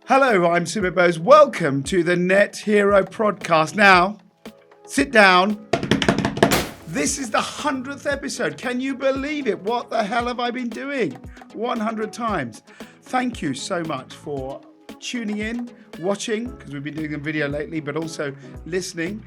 Hello, I'm Sumit Bose. Welcome to the Net Hero podcast. Now, sit down. This is the 100th episode. Can you believe it? What the hell have I been doing? 100 times. Thank you so much for tuning in, watching, because we've been doing a video lately, but also listening.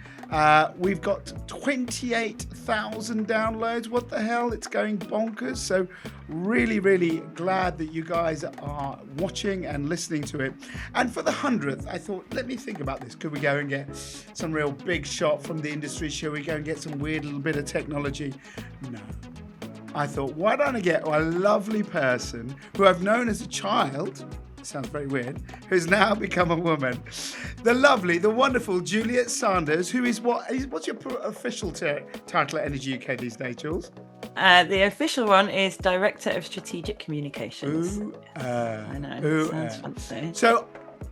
We've got 28,000 downloads. What the hell? It's going bonkers. So really, really glad that you guys are watching and listening to it. And for the 100th, I thought, let me think about this. Could we go and get some real big shot from the industry? Shall we go and get some weird little bit of technology? No. I thought, why don't I get a lovely person who I've known as a child, sounds very weird, who's now become a woman. The lovely, the wonderful Juliet Sanders, who is what's your official title at Energy UK these days, Jules? The official one is Director of Strategic Communications. I know, sounds fancy. So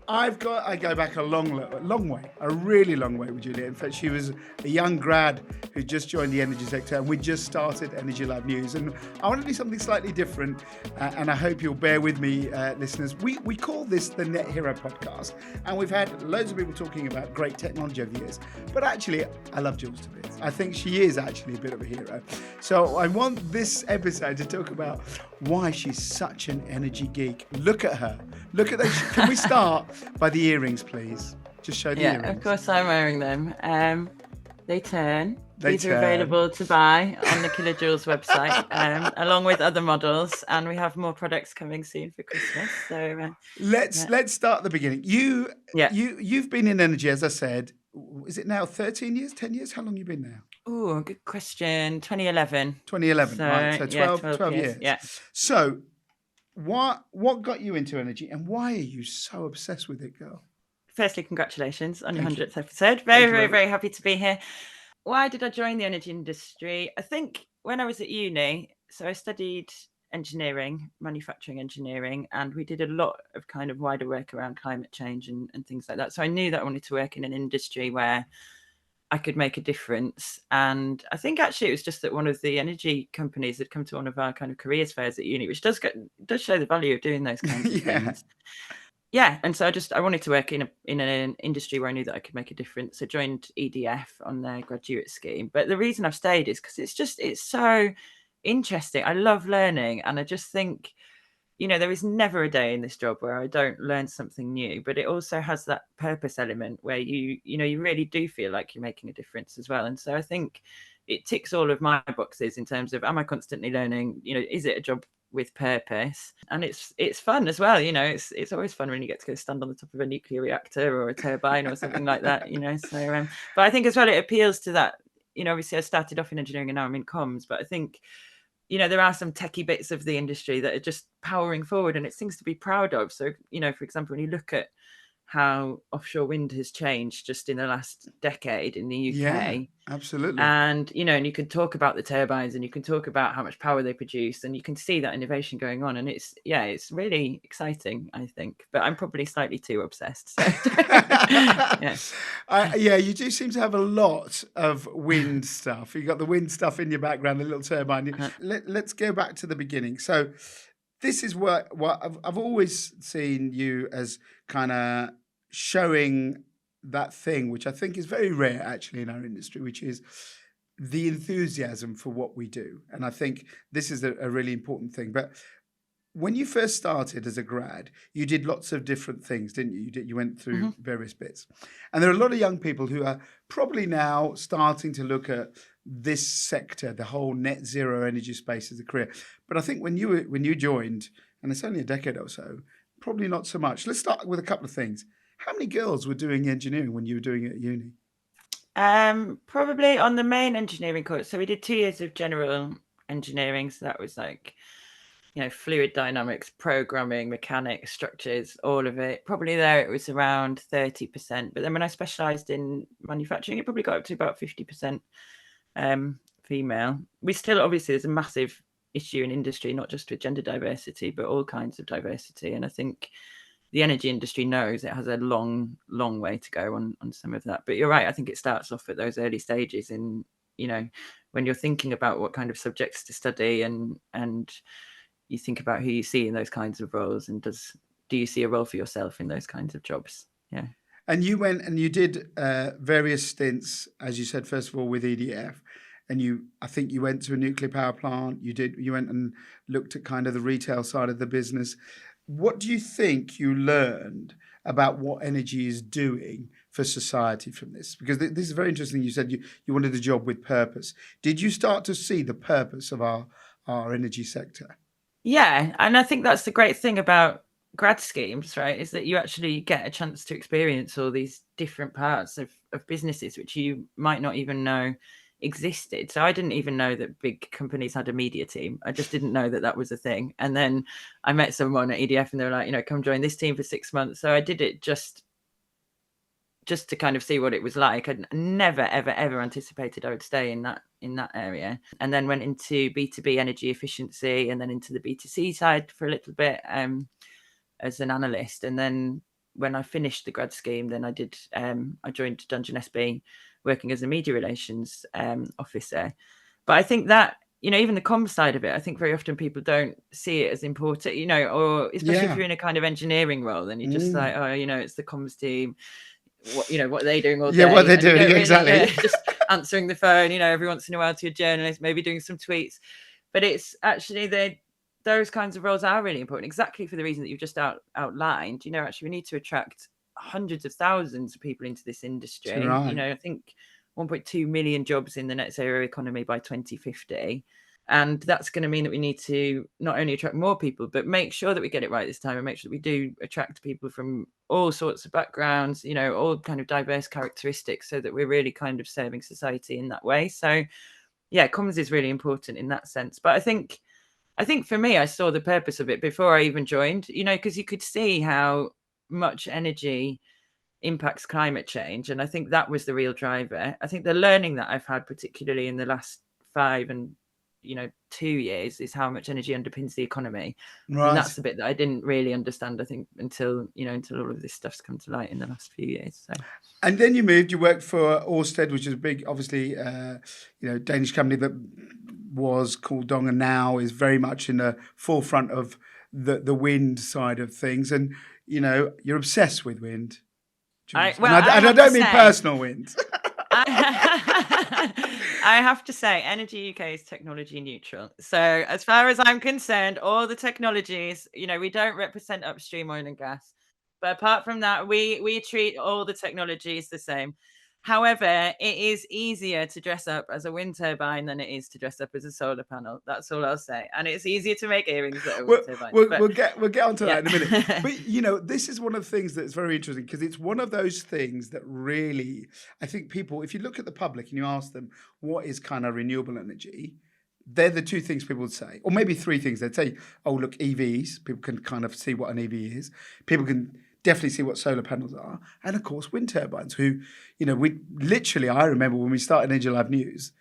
I go back a long way, a really long way with Juliet. In fact, she was a young grad who just joined the energy sector, and we just started Energy Lab News. And I want to do something slightly different, and I hope you'll bear with me, listeners. We call this the Net Hero podcast, and we've had loads of people talking about great technology over the years. But actually, I love Jules to bits. I think she is actually a bit of a hero. So I want this episode to talk about why she's such an energy geek. Look at her. Look at those. Can we start by the earrings, please? Just show the earrings. Yeah, of course I'm wearing them. They turn. These are available to buy on the Kilojoules website, along with other models, and we have more products coming soon for Christmas. So let's start at the beginning. You've been in energy, as I said. Is it now 13 years, 10 years? How long have you been now? Oh, good question. 2011. 2011, right? So 12 years. Yeah. So what got you into energy, and why are you so obsessed with it, girl? Firstly, congratulations on your 100th episode. Very, very happy to be here. Why did I join the energy industry? I think when I was at uni, so I studied engineering, manufacturing engineering, and we did a lot of kind of wider work around climate change and things like that. So I knew that I wanted to work in an industry where I could make a difference. And I think actually it was just that one of the energy companies had come to one of our kind of careers fairs at uni, which does show the value of doing those kinds of things. Yeah, and so I wanted to work in an industry where I knew that I could make a difference. I joined EDF on their graduate scheme. But the reason I've stayed is because it's so interesting. I love learning, and I just think, there is never a day in this job where I don't learn something new. But it also has that purpose element where you really do feel like you're making a difference as well. And so I think it ticks all of my boxes in terms of, am I constantly learning? Is it a job with purpose? And it's fun as well. It's always fun when you get to go stand on the top of a nuclear reactor or a turbine or something like that. So but I think as well it appeals to that. Obviously I started off in engineering and now I'm in comms, but I think there are some techie bits of the industry that are just powering forward, and it's things to be proud of. So for example, when you look at how offshore wind has changed just in the last decade in the UK. Yeah, absolutely. And, and you can talk about the turbines and you can talk about how much power they produce, and you can see that innovation going on. And it's really exciting, I think. But I'm probably slightly too obsessed. So. You do seem to have a lot of wind stuff. You got the wind stuff in your background, the little turbine. Let's go back to the beginning. So this is what I've always seen you as kind of showing that thing, which I think is very rare actually in our industry, which is the enthusiasm for what we do. And I think this is a really important thing. But when you first started as a grad, you did lots of different things, didn't you? You went through various bits. And there are a lot of young people who are probably now starting to look at this sector, the whole net zero energy space as a career. But I think when you joined, and it's only a decade or so, probably not so much. Let's start with a couple of things. How many girls were doing engineering when you were doing it at uni? Probably on the main engineering course. So we did 2 years of general engineering. So that was like, fluid dynamics, programming, mechanics, structures, all of it. Probably there it was around 30%. But then when I specialised in manufacturing, it probably got up to about 50% female. We still, obviously, there's a massive issue in industry, not just with gender diversity, but all kinds of diversity. And I think the energy industry knows it has a long way to go on some of that. But you're right, I think it starts off at those early stages in, when you're thinking about what kind of subjects to study and you think about who you see in those kinds of roles, and do do you see a role for yourself in those kinds of jobs? Yeah. And you went and you did various stints, as you said, first of all with EDF, and I think you went to a nuclear power plant. You went and looked at kind of the retail side of the business. What do you think you learned about what energy is doing for society from this? Because this is very interesting. You said you wanted a job with purpose. Did you start to see the purpose of our energy sector? Yeah, and I think that's the great thing about grad schemes, right, is that you actually get a chance to experience all these different parts of businesses which you might not even know existed. So I didn't even know that big companies had a media team. I just didn't know that that was a thing. And then I met someone at EDF and they were like, come join this team for 6 months. So I did it just to kind of see what it was like. I'd never, ever, ever anticipated I would stay in that area. And then went into B2B energy efficiency and then into the B2C side for a little bit as an analyst. And then when I finished the grad scheme, then I joined Dungeon SB working as a media relations officer. But I think that, even the comms side of it, I think very often people don't see it as important, or especially if you're in a kind of engineering role, then you're just like, oh, it's the comms team. What are they doing all day? Yeah, what they're doing, really, exactly. Just answering the phone, every once in a while to a journalist, maybe doing some tweets. But it's actually those kinds of roles are really important, exactly for the reason that you've just outlined. Actually, we need to attract hundreds of thousands of people into this industry. Right. I think 1.2 million jobs in the net zero economy by 2050. And that's going to mean that we need to not only attract more people, but make sure that we get it right this time and make sure that we do attract people from all sorts of backgrounds, all kind of diverse characteristics, so that we're really kind of serving society in that way. So, yeah, comms is really important in that sense. But I think for me, I saw the purpose of it before I even joined, because you could see how much energy impacts climate change. And I think that was the real driver. I think the learning that I've had, particularly in the last 5 and 2 years, is how much energy underpins the economy. Right. And that's the bit that I didn't really understand, I think, until all of this stuff's come to light in the last few years. So. And then you worked for Ørsted, which is a big, obviously, Danish company that was called Dong and now is very much in the forefront of the wind side of things. And, you're obsessed with wind. I don't mean personal wind. I have to say, Energy UK is technology neutral. So as far as I'm concerned, all the technologies, we don't represent upstream oil and gas. But apart from that, we treat all the technologies the same. However, it is easier to dress up as a wind turbine than it is to dress up as a solar panel. That's all I'll say. And it's easier to make earrings that are wind turbines. We'll get onto that in a minute. But, this is one of the things that's very interesting, because it's one of those things that really, I think people, if you look at the public and you ask them what is kind of renewable energy, they're the 2 things people would say, or maybe 3 things. They'd say, oh, look, EVs. People can kind of see what an EV is. People can definitely see what solar panels are. And of course, wind turbines, who, I remember when we started Energy Live News,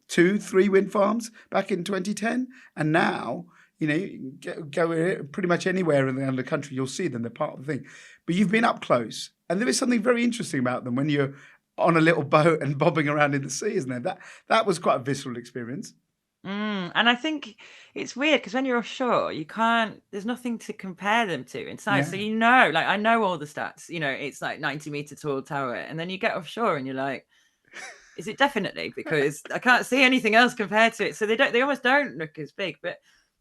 2, 3 wind farms back in 2010. And now, go pretty much anywhere in the country, you'll see them. They're part of the thing. But you've been up close. And there is something very interesting about them when you're on a little boat and bobbing around in the sea, isn't there? That was quite a visceral experience. And I think it's weird because when you're offshore, there's nothing to compare them to in size. Yeah. So, I know all the stats, it's like 90-meter tall tower. And then you get offshore and you're like, is it definitely? Because I can't see anything else compared to it. So they almost don't look as big. But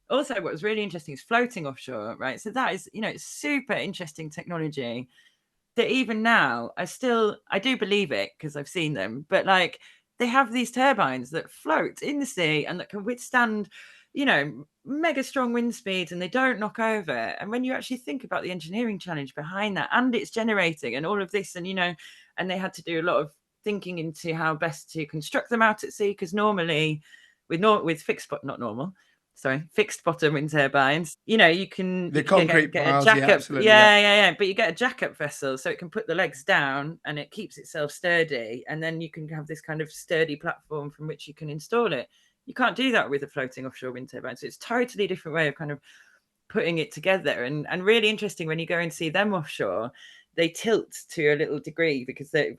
also what was really interesting is floating offshore, right? So that is, it's super interesting technology that even now I do believe it because I've seen them, but they have these turbines that float in the sea and that can withstand, mega strong wind speeds, and they don't knock over. And when you actually think about the engineering challenge behind that, and it's generating and all of this, and, and they had to do a lot of thinking into how best to construct them out at sea, because normally with fixed bottom wind turbines, you can the concrete get piles, a jack-up. Absolutely, yeah. But you get a jack-up vessel, so it can put the legs down and it keeps itself sturdy, and then you can have this kind of sturdy platform from which you can install it. You can't do that with a floating offshore wind turbine. So it's a totally different way of kind of putting it together, and really interesting when you go and see them offshore. they tilt to a little degree because they're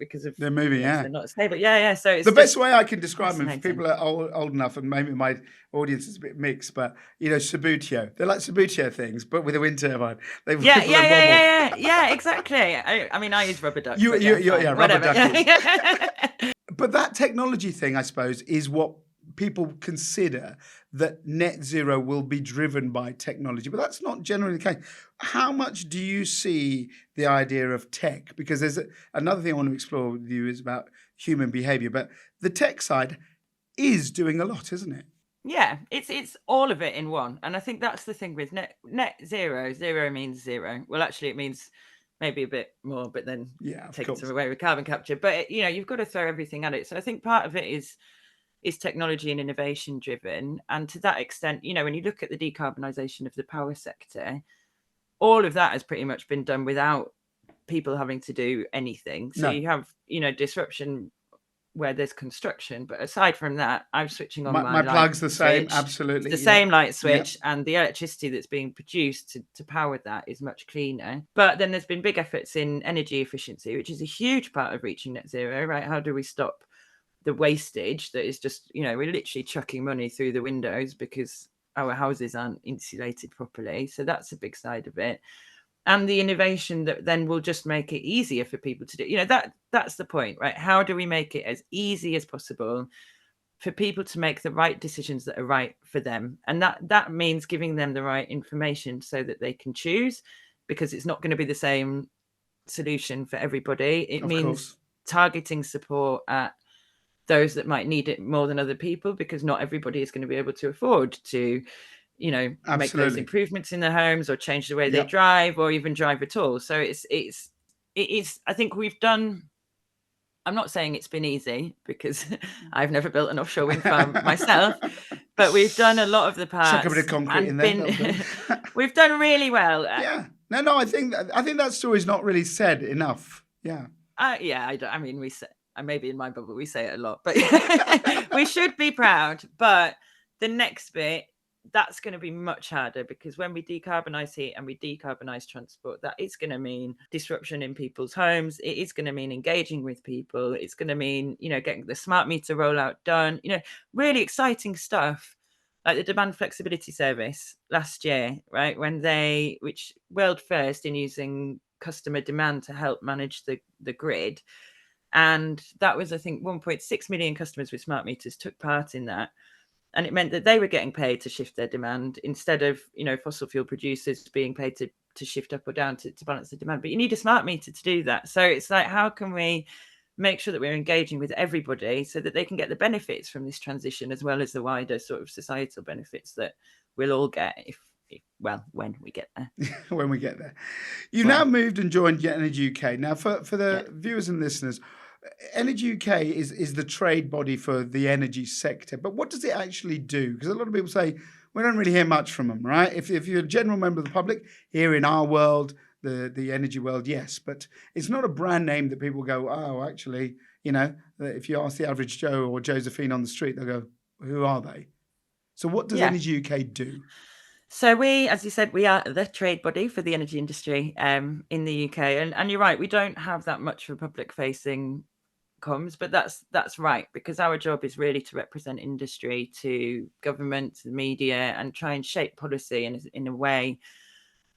moving. they're not stable. Yeah. So it's the best way I can describe them, if fascinating. people are old enough, and maybe my audience is a bit mixed, but Subbuteo. They're like Subbuteo things, but with a wind turbine. They wobble and wobble. Yeah, exactly. I mean, I use rubber ducks. Yeah, rubber whatever. duckies. But that technology thing, I suppose, is what people consider that net zero will be driven by technology, but that's not generally the case. How much do you see the idea of tech? Because there's another thing I want to explore with you is about human behavior, but the tech side is doing a lot, isn't it? Yeah, it's all of it in one. And I think that's the thing with net zero. Zero means zero. Well, actually, it means maybe a bit more, but then take it away with carbon capture. But you've got to throw everything at it. So I think part of it is technology and innovation driven. And to that extent, when you look at the decarbonisation of the power sector, all of that has pretty much been done without people having to do anything. So you have, disruption where there's construction. But aside from that, I'm switching on my plug's the same. Absolutely. It's the same light switch, and the electricity that's being produced to power that is much cleaner. But then there's been big efforts in energy efficiency, which is a huge part of reaching net zero, right? How do we stop the wastage that is just, we're literally chucking money through the windows because our houses aren't insulated properly. So that's a big side of it. And the innovation that then will just make it easier for people to do, that's the point, right? How do we make it as easy as possible for people to make the right decisions that are right for them? And that means giving them the right information so that they can choose, because it's not going to be the same solution for everybody. It means targeting support at those that might need it more than other people, because not everybody is going to be able to afford to, make those improvements in their homes or change the way they drive or even drive at all. So it is, I think we've done, I'm not saying it's been easy because I've never built an offshore wind farm myself, but we've done a lot of the parts. Chuck a bit of concrete in there. We've done really well. No, I think that story's not really said enough. I mean, we say, maybe in my bubble we say it a lot, but we should be proud. But the next bit, that's going to be much harder, because when we decarbonize heat and we decarbonize transport, that is going to mean disruption in people's homes. It is going to mean engaging with people. It's going to mean, getting the smart meter rollout done, really exciting stuff, like the demand flexibility service last year, right? Which world first in using customer demand to help manage the grid. And that was, I think, 1.6 million customers with smart meters took part in that. And it meant that they were getting paid to shift their demand instead of, fossil fuel producers being paid to shift up or down to balance the demand. But you need a smart meter to do that. So it's like, how can we make sure that we're engaging with everybody so that they can get the benefits from this transition, as well as the wider sort of societal benefits that we'll all get when we get there. When we get there. You've now moved and joined Energy UK. Now, for the viewers and listeners, Energy UK is the trade body for the energy sector. But what does it actually do? Because a lot of people say, we don't really hear much from them, right? If you're a general member of the public, here in our world, the energy world, yes. But it's not a brand name that people go, oh, actually, if you ask the average Joe or Josephine on the street, they'll go, who are they? So what does Energy UK do? So we, as you said, we are the trade body for the energy industry in the UK. And you're right, we don't have that much for public-facing comms, but that's right, because our job is really to represent industry to government, to the media, and try and shape policy in a way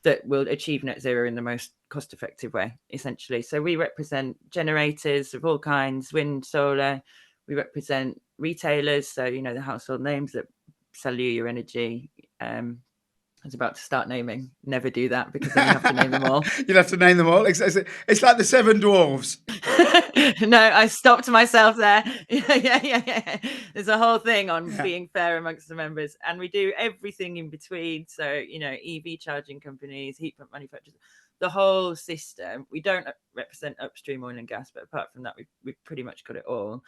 that will achieve net zero in the most cost-effective way, essentially. So we represent generators of all kinds, wind, solar. We represent retailers, so, the household names that sell you your energy. I was about to start naming. Never do that, because then you have to name them all. You'll have to name them all. It's like the Seven Dwarves. No, I stopped myself there. Yeah. There's a whole thing on being fair amongst the members. And we do everything in between. So, EV charging companies, heat pump manufacturers, the whole system. We don't represent upstream oil and gas, but apart from that, we've pretty much got it all.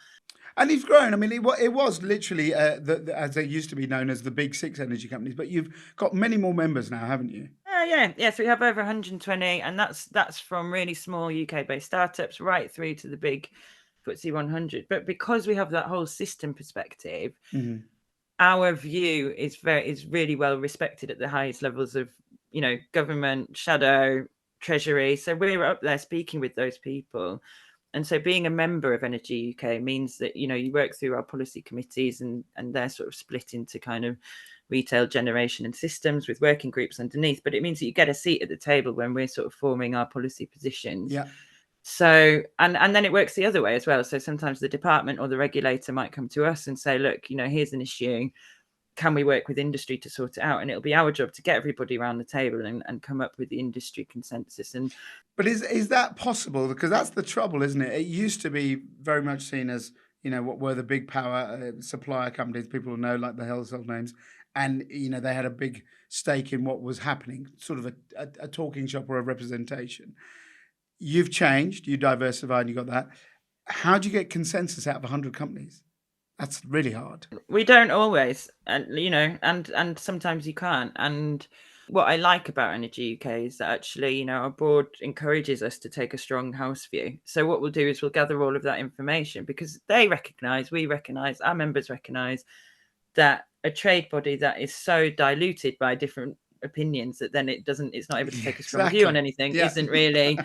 And you've grown. I mean, it was literally, as they used to be known as the big six energy companies, but you've got many more members now, haven't you? Yeah. So we have over 120, and that's from really small UK-based startups right through to the big FTSE 100. But because we have that whole system perspective, our view is really well respected at the highest levels of, government, shadow, Treasury. So we're up there speaking with those people. And so being a member of Energy UK means that, you work through our policy committees, and they're sort of split into kind of retail, generation and systems with working groups underneath. But it means that you get a seat at the table when we're sort of forming our policy positions. Yeah. So, and then it works the other way as well. So sometimes the department or the regulator might come to us and say, look, here's an issue. Can we work with industry to sort it out? And it'll be our job to get everybody around the table and come up with the industry consensus. But is that possible? Because that's the trouble, isn't it? It used to be very much seen as, what were the big power supplier companies, people know, like the household names. And, they had a big stake in what was happening, sort of a talking shop or a representation. You've changed, you diversified, and you got that. How do you get consensus out of 100 companies? That's really hard. We don't always, and and sometimes you can't. And what I like about Energy UK is that actually, our board encourages us to take a strong house view. So what we'll do is we'll gather all of that information, because we recognise, our members recognise that a trade body that is so diluted by different opinions that then it's not able to take a strong view on anything isn't really,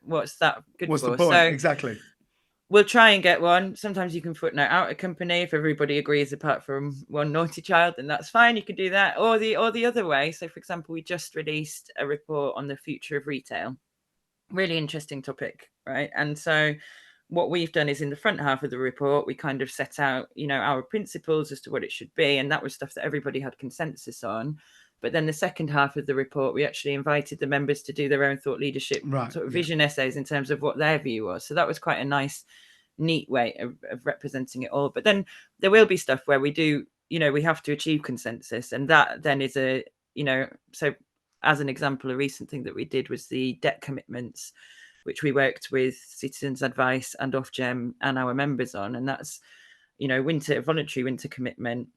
what's that good What's for? the point? So, exactly. We'll try and get one. Sometimes you can footnote out a company if everybody agrees, apart from one naughty child, then that's fine. You can do that, or the other way. So, for example, we just released a report on the future of retail. Really interesting topic, right? And so, what we've done is in the front half of the report, we kind of set out, our principles as to what it should be, and that was stuff that everybody had consensus on. But then the second half of the report, we actually invited the members to do their own thought leadership sort of vision essays in terms of what their view was. So that was quite a nice, neat way of representing it all. But then there will be stuff where we do, we have to achieve consensus. And that then is so as an example, a recent thing that we did was the debt commitments, which we worked with Citizens Advice and Ofgem and our members on. And that's, voluntary winter commitment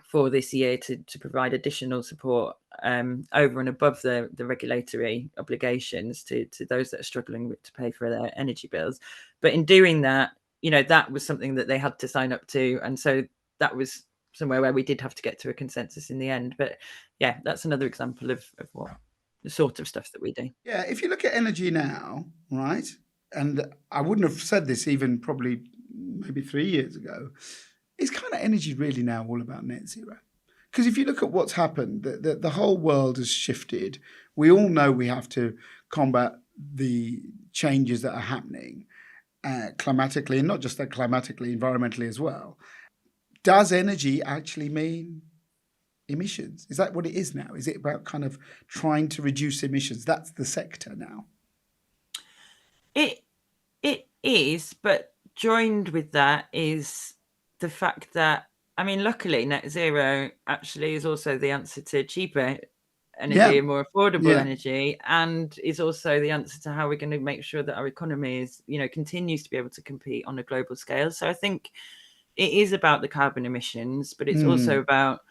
for this year to provide additional support over and above the regulatory obligations to those that are struggling to pay for their energy bills. But in doing that, that was something that they had to sign up to. And so that was somewhere where we did have to get to a consensus in the end. But yeah, that's another example of what the sort of stuff that we do. Yeah, if you look at energy now, right, and I wouldn't have said this even probably maybe 3 years ago, is kind of energy really now all about net zero? Because if you look at what's happened, the whole world has shifted. We all know we have to combat the changes that are happening climatically, and not just that climatically, environmentally as well. Does energy actually mean emissions? Is that what it is now? Is it about kind of trying to reduce emissions? That's the sector now. It is, but joined with that is the fact that, luckily net zero actually is also the answer to cheaper energy and more affordable energy, and is also the answer to how we're going to make sure that our economy is, continues to be able to compete on a global scale. So I think it is about the carbon emissions, but it's also about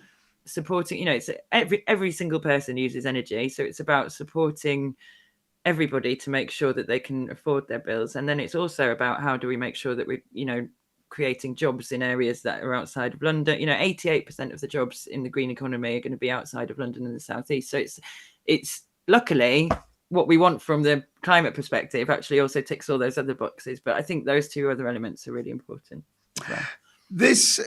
supporting, it's every single person uses energy. So it's about supporting everybody to make sure that they can afford their bills. And then it's also about how do we make sure that we, creating jobs in areas that are outside of London. 88% of the jobs in the green economy are going to be outside of London and the southeast. So it's luckily what we want from the climate perspective actually also ticks all those other boxes. But I think those two other elements are really important as well. This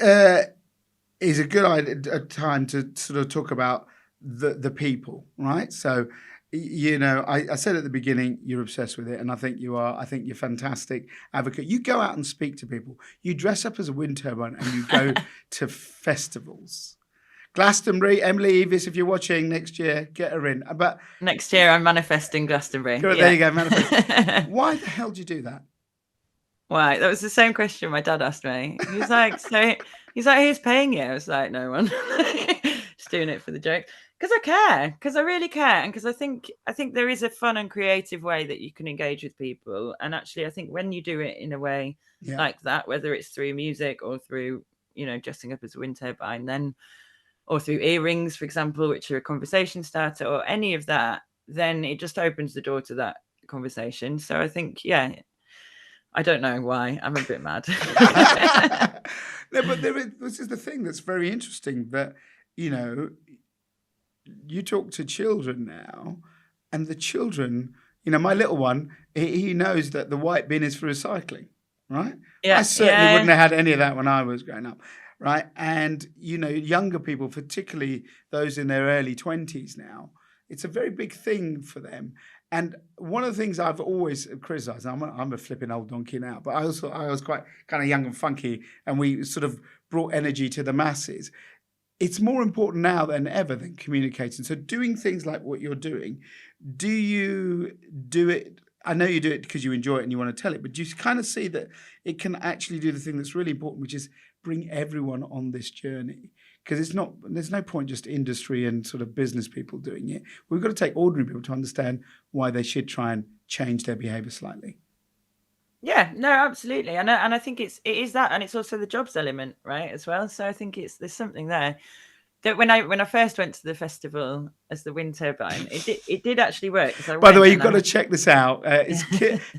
is a good time to sort of talk about the people, right? So, I said at the beginning, you're obsessed with it, and I think you are. I think you're a fantastic advocate. You go out and speak to people. You dress up as a wind turbine and you go to festivals. Glastonbury, Emily Evis, if you're watching next year, get her in. But next year, I'm manifesting Glastonbury. There you go, manifest. Why the hell do you do that? Why? That was the same question my dad asked me. He was like, who's paying you? I was like, no one. Just doing it for the joke. Because I care, because I really care, and because I think there is a fun and creative way that you can engage with people. And actually, I think when you do it in a way like that, whether it's through music or through, dressing up as a wind turbine, then, or through earrings, for example, which are a conversation starter, or any of that, then it just opens the door to that conversation. So I think, I don't know why. I'm a bit mad. No, but this is the thing that's very interesting, that, you talk to children now, and the children, my little one, he knows that the white bin is for recycling, right? I certainly wouldn't have had any of that when I was growing up, right? And, younger people, particularly those in their early 20s now, it's a very big thing for them. And one of the things I've always criticized, I'm a flipping old donkey now, but I was quite kind of young and funky, and we sort of brought energy to the masses. It's more important now than ever than communicating. So doing things like what you're doing, do you do it? I know you do it because you enjoy it and you want to tell it, but do you kind of see that it can actually do the thing that's really important, which is bring everyone on this journey? Because there's no point just industry and sort of business people doing it. We've got to take ordinary people to understand why they should try and change their behavior slightly. Yeah, no, absolutely. And I think it is that, and it's also the jobs element, right, as well. So I think there's something there. That when I first went to the festival as the wind turbine, it did actually work. By the way, you've got to check this out. It's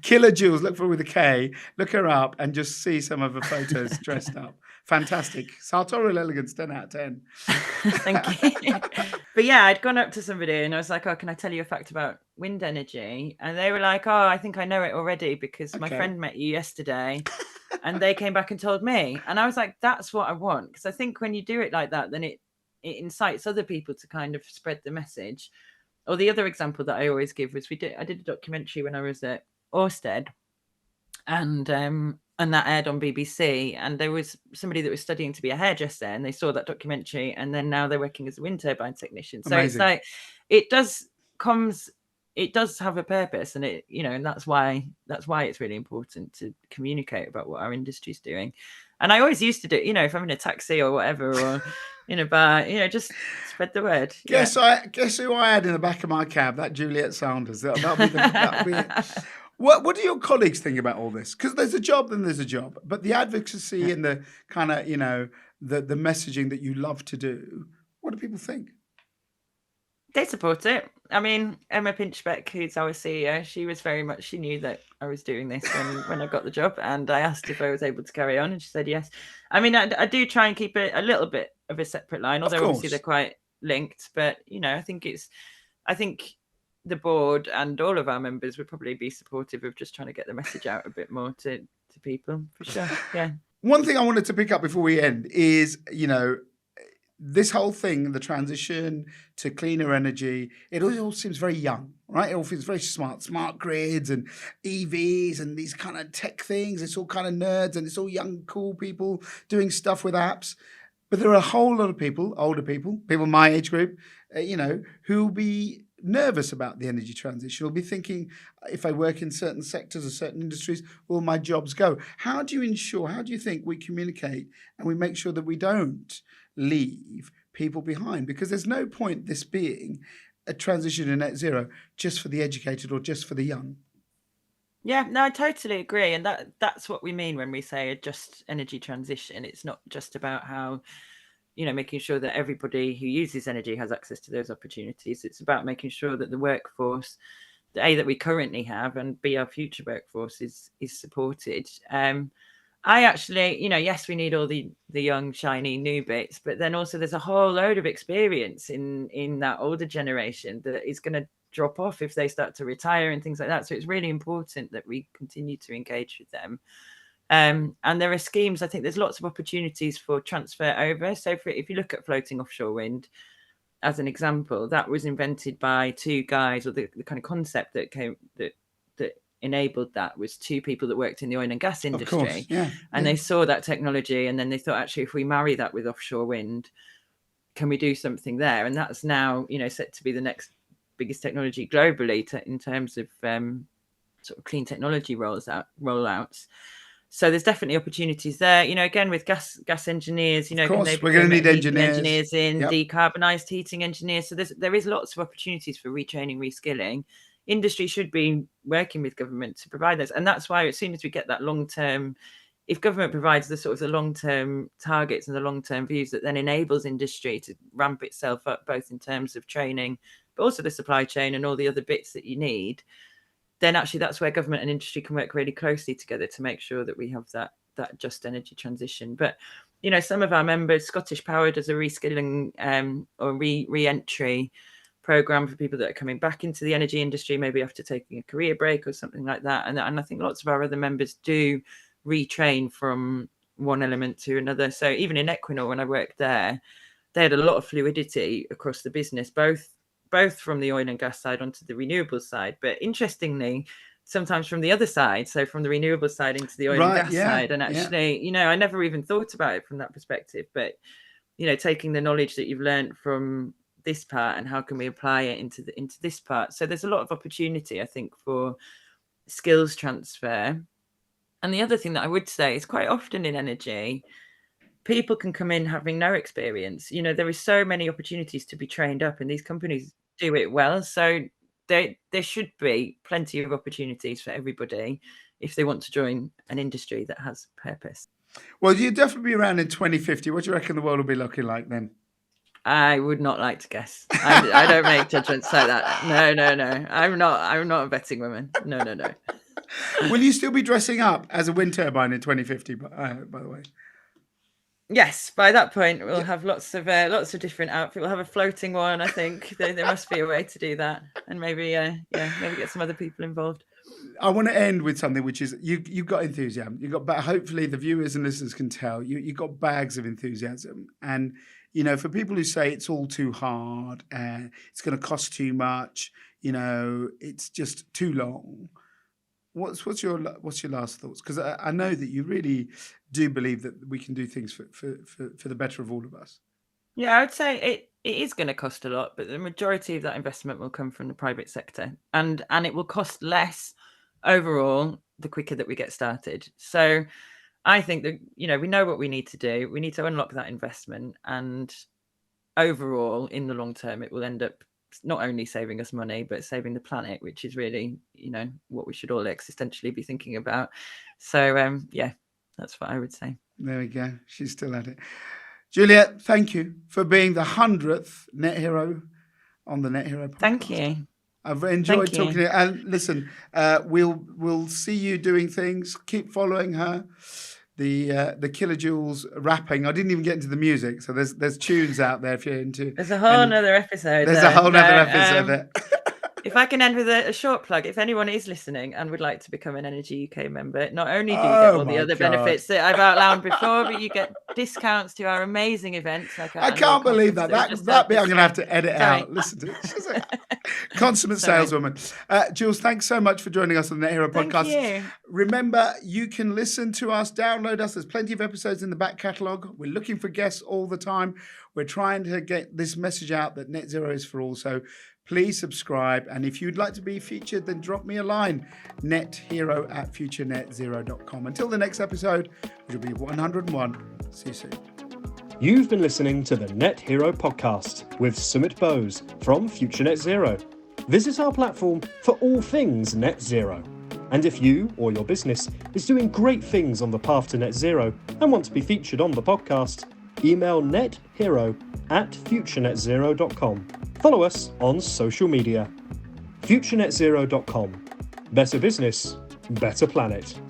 Killer Jules. Look for her with a K. Look her up and just see some of her photos dressed up. Fantastic. Sartorial elegance, 10 out of 10. Thank you. But yeah, I'd gone up to somebody and I was like, "Oh, can I tell you a fact about wind energy?" And they were like, "Oh, I think I know it already because my friend met you yesterday." And they came back and told me. And I was like, that's what I want. Because I think when you do it like that, then it incites other people to kind of spread the message. Or the other example that I always give was I did a documentary when I was at Orsted, and that aired on BBC, and there was somebody that was studying to be a hairdresser, and they saw that documentary, and then now they're working as a wind turbine technician. So It's like it does have a purpose, and and that's why it's really important to communicate about what our industry is doing. And I always used to do, if I'm in a taxi or whatever, or in a bar, just spread the word. Guess who I had in the back of my cab? That Juliet Sanders. That'll be it. What do your colleagues think about all this? Because there's a job, then there's a job. But the advocacy and the kind of, the messaging that you love to do, what do people think? They support it. I mean, Emma Pinchbeck, who's our CEO, she knew that I was doing this when I got the job, and I asked if I was able to carry on, and she said yes. I mean, I do try and keep it a little bit of a separate line, although obviously they're quite linked. But I think the board and all of our members would probably be supportive of just trying to get the message out a bit more to people, for sure. Yeah. One thing I wanted to pick up before we end is, this whole thing, the transition to cleaner energy, it all seems very young, right? It all feels very smart grids and EVs and these kind of tech things. It's all kind of nerds and it's all young, cool people doing stuff with apps. But there are a whole lot of people, older people my age group, who will be nervous about the energy transition, will be thinking, if I work in certain sectors or certain industries, will my jobs go? How do you think we communicate and we make sure that we don't leave people behind? Because there's no point this being a transition to net zero just for the educated or just for the young. Yeah, no, I totally agree. And that's what we mean when we say a just energy transition. It's not just about how, making sure that everybody who uses energy has access to those opportunities. It's about making sure that the workforce, that we currently have, and B, our future workforce is supported. I actually, yes, we need all the young, shiny new bits, but then also there's a whole load of experience in that older generation that is going to drop off if they start to retire and things like that. So it's really important that we continue to engage with them. And there are schemes, I think there's lots of opportunities for transfer over. So if you look at floating offshore wind, as an example, that was invented by two guys, or the kind of concept that enabled that was two people that worked in the oil and gas industry. Of course, yeah. And they saw that technology, and then they thought, actually, if we marry that with offshore wind, can we do something there? And that's now, set to be the next biggest technology globally in terms of sort of clean technology rollouts. So there's definitely opportunities there. Again, with gas engineers, of course, we're going to need engineers in, decarbonised heating engineers. So there is lots of opportunities for retraining, reskilling. Industry should be working with government to provide those. And that's why as soon as we get that long-term, if government provides the sort of the long-term targets and the long-term views that then enables industry to ramp itself up, both in terms of training, but also the supply chain and all the other bits that you need, then actually that's where government and industry can work really closely together to make sure that we have that just energy transition. But, some of our members, Scottish Power does a reskilling or re-entry program for people that are coming back into the energy industry, maybe after taking a career break or something like that. And I think lots of our other members do retrain from one element to another. So even in Equinor, when I worked there, they had a lot of fluidity across the business, both from the oil and gas side onto the renewables side. But interestingly, sometimes from the other side, so from the renewable side into the oil and gas side. And actually, you know, I never even thought about it from that perspective. But, you know, taking the knowledge that you've learned from this part and how can we apply it into this part. So there's a lot of opportunity, I think, for skills transfer. And the other thing that I would say is quite often in energy, people can come in having no experience. You know, there is so many opportunities to be trained up, and these companies do it well. So there should be plenty of opportunities for everybody if they want to join an industry that has purpose. Well, you'll definitely be around in 2050. What do you reckon the world will be looking like then? I would not like to guess. I don't make judgments like that. No. I'm not a betting woman. No. Will you still be dressing up as a wind turbine in 2050? By the way. Yes, by that point we'll have lots of different outfits. We'll have a floating one. I think there must be a way to do that, and maybe maybe get some other people involved. I want to end with something which is you've got enthusiasm. Hopefully the viewers and listeners can tell you've got bags of enthusiasm. And you know, for people who say it's all too hard and it's going to cost too much, you know, it's just too long. What's your last thoughts? Because I know that you really do believe that we can do things for the better of all of us. Yeah, I would say it is going to cost a lot, but the majority of that investment will come from the private sector, and it will cost less overall the quicker that we get started. So I think that, you know, we know what we need to do. We need to unlock that investment, and overall, in the long term, it will end up not only saving us money, but saving the planet, which is really, you know, what we should all existentially be thinking about. So, yeah, that's what I would say. There we go. She's still at it. Juliet, thank you for being the 100th Net Hero on the Net Hero podcast. Thank you. I've enjoyed talking to you. And listen, we'll see you doing things. Keep following her. The Kilojoules rapping. I didn't even get into the music, so there's tunes out there if you're into. There's a whole nother episode. There's a whole nother episode there. If I can end with a short plug, if anyone is listening and would like to become an Energy UK member, not only do you get all the other benefits that I've outlined before, but you get discounts to our amazing events. Like I can't believe that bit I'm going to have to edit out. Listen to it. She's a consummate saleswoman. Jules, thanks so much for joining us on the Net Hero podcast. Thank you. Remember, you can listen to us, download us. There's plenty of episodes in the back catalogue. We're looking for guests all the time. We're trying to get this message out that net zero is for all. So please subscribe. And if you'd like to be featured, then drop me a line, nethero@futurenetzero.com. Until the next episode, which will be 101. See you soon. You've been listening to the Net Hero podcast with Sumit Bose from Future Net Zero. Visit our platform for all things net zero. And if you or your business is doing great things on the path to net zero and want to be featured on the podcast, email nethero@futurenetzero.com. Follow us on social media. futurenetzero.com. Better business, better planet.